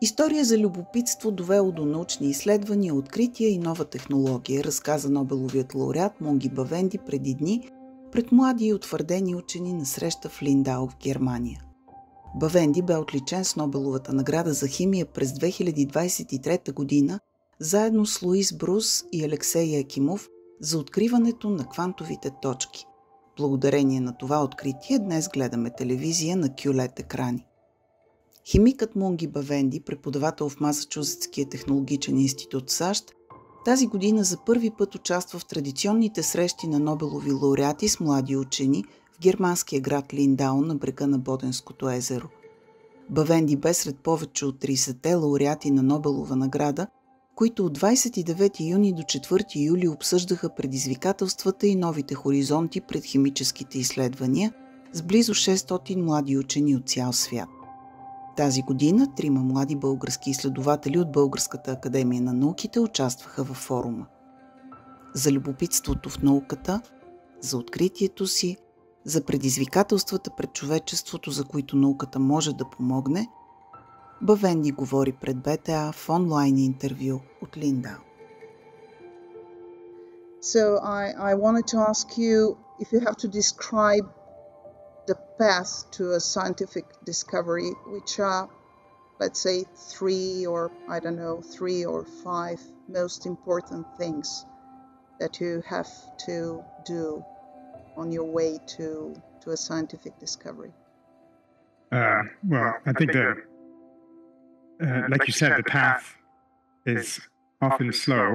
История за любопитство довело до научни изследвания, открития и нова технология, разказа Нобеловият лауреат Мунги Бавенди преди дни пред млади и утвърдени учени на среща в Линдау в Германия. Бавенди бе отличен с Нобеловата награда за химия през 2023 година, заедно с Луис Брус и Алексей Екимов за откриването на квантовите точки. Благодарение на това откритие днес гледаме телевизия на QLED екрани. Химикът Мунги Бавенди, преподавател в Масачузетския технологичен институт в САЩ, тази година за първи път участва в традиционните срещи на Нобелови лауреати с млади учени в германския град Линдау на брега на Боденското езеро. Бавенди бе сред повече от 30-те лауреати на Нобелова награда, които от 29 юни до 4 юли обсъждаха предизвикателствата и новите хоризонти пред химическите изследвания с близо 600 млади учени от цял свят. Тази година 3 млади български изследователи от Българската академия на науките участваха във форума. За любопитството в науката, за откритието си, за предизвикателствата пред човечеството, за които науката може да помогне, Бавенди говори пред БТА в онлайн интервю от Линдау. So I wanted to ask you if you have to describe the path to a scientific discovery, which are, let's say, three or five most important things that you have to do on your way to a scientific discovery. Well, I think like you said, the path is often slow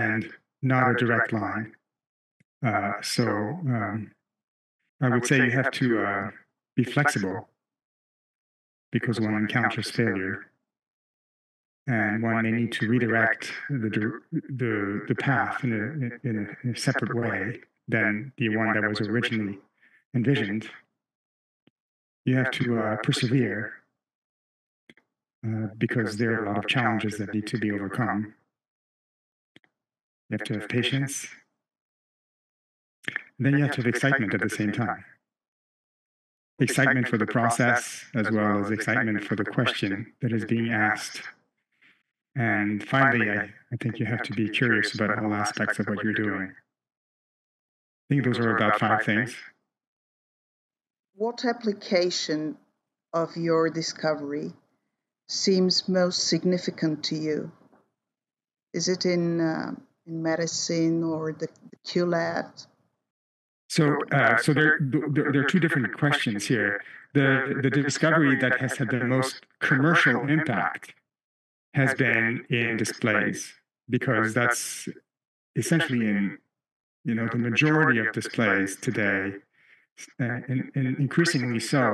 and not a direct line. I would say you have to be flexible because one encounters failure, and one may need to redirect the path in a separate way than the one that was originally envisioned. You have to persevere because there are a lot of challenges that need to be overcome. You have to have patience. Then you have to have excitement at the same time. Excitement for the process as well as excitement for the question that is being asked. And finally, I think you have to be curious about all aspects of what you're doing. I think those are about 5 things. What application of your discovery seems most significant to you? Is it in medicine or the QLab? So there are 2 different questions here. The discovery that has had the most commercial impact has been in displays, because that's essentially the majority of displays today, and increasingly so,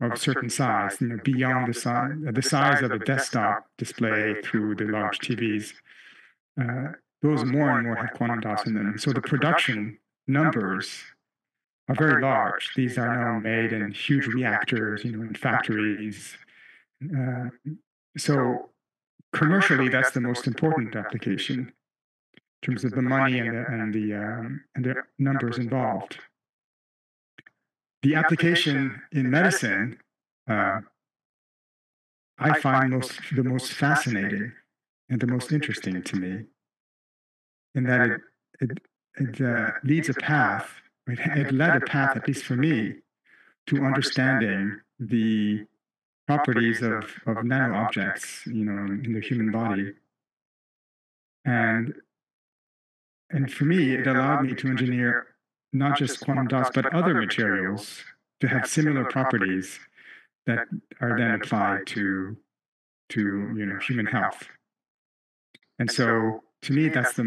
of certain size, beyond the size of a desktop display through the large TVs. Those more and more have quantum dots in them. So the production numbers are very large. These are now made in huge reactors, in factories. So commercially, that's the most important application in terms of the money and the numbers involved. The application in medicine, I find the most fascinating and the most interesting to me, in that it leads a path. It led a path, at least for me, to understanding the properties of nano objects, in the human body. And for me, it allowed me to engineer not just quantum dots, but other materials to have similar properties that are then applied to human health. And so, to me, that's the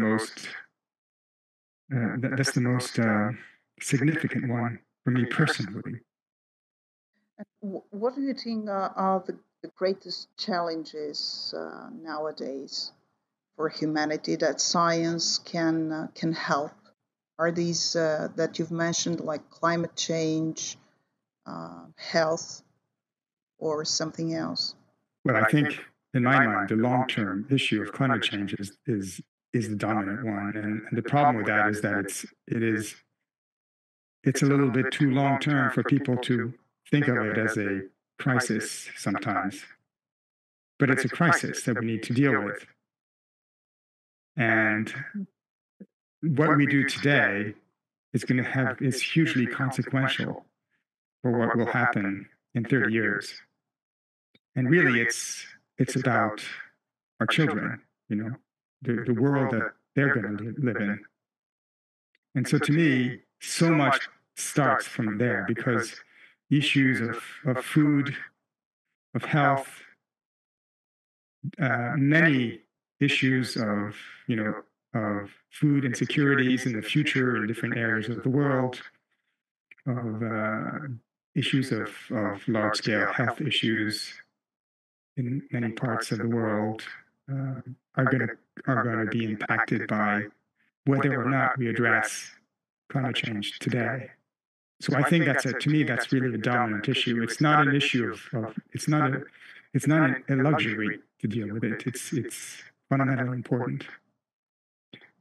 most significant one for me personally. What do you think are the greatest challenges nowadays for humanity that science can help? Are these that you've mentioned, like climate change, health, or something else? Well, I think, in my mind, the long-term issue of climate change is the dominant one, and the problem with that is that it's a little bit too long-term for people to think of it as a crisis sometimes. but it's a crisis that we need to deal with. And what we do today is hugely consequential for what will happen in 30 years. And really, it's about our children, the world that they're going to live in. And so to me, so much starts from there, because issues of food, of health, many issues of food insecurities in the future in different areas of the world, of issues of large-scale health issues in many parts of the world are going to be impacted by whether or not we address climate change today. So I think to me that's really the dominant issue. It's not an issue of it's not a luxury to deal with it. It's fundamentally important.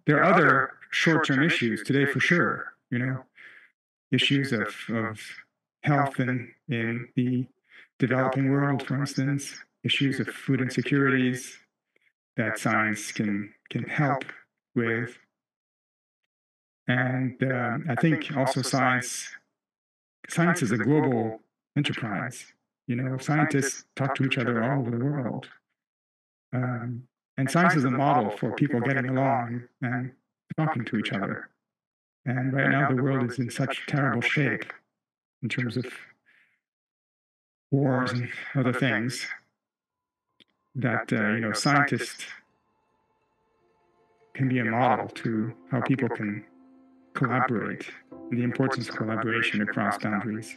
There are other short-term issues today for sure. Issues of health in the developing world, for instance, issues of food insecurities that science can help with. And I think also science is a global enterprise. Scientists talk to each other all over the world. And science is a model for people getting along and talking to each other. And right now the world is in such terrible shape in terms of wars and other things that, scientists can be a model to how people can collaborate, and the importance of collaboration across boundaries.